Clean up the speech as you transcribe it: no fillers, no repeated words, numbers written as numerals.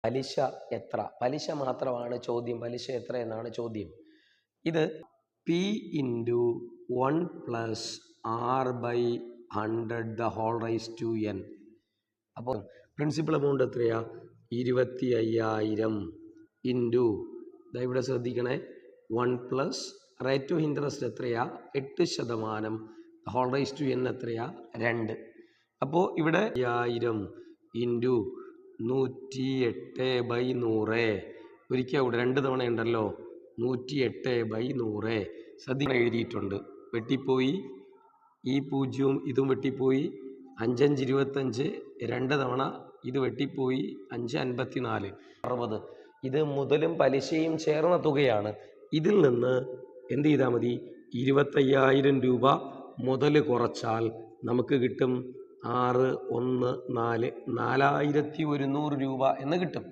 പലിശ എത്ര? പലിശ മാത്രമാണ് ചോദ്യം. പലിശ എത്ര എന്നാണ് ചോദ്യം. ഇത് P into 1 plus R by 100 the whole raise to N. അപ്പോൾ പ്രിൻസിപ്പൽ എമൗണ്ട് എത്രയാ? 25,000 ഇൻറ്റു ഇവിടെ ശ്രദ്ധിക്കണേ 1 പ്ലസ് റേറ്റ് ഓഫ് ഇൻട്രസ്റ്റ് എത്രയാ? 8%. ഹോൾ റൈസ് ടു എൻ എത്രയാ? 2. അപ്പോൾ ഇവിടെ 5000 ഇൻറ്റു 108/100. ഒരിക്കൽ ഇവിടെ 2 തവണ ഉണ്ടല്ലോ. 108/100 ശ്രദ്ധിക്കണം, എഴുതിയിട്ടുണ്ട്. വെട്ടിപ്പോയി, ഈ 0 ഇതും വെട്ടിപ്പോയി. 5 5 25, 2 തവണ ഇത് വെട്ടിപ്പോയി. 5 54 60. ഇത് മുതലും പലിശയും ചേർന്ന തുകയാണ്. ഇതിൽ നിന്ന് എന്ത് ചെയ്താൽ മതി? 25,000 രൂപ മുതൽ കുറച്ചാൽ നമുക്ക് കിട്ടും 614 4100 രൂപ എന്ന് കിട്ടും.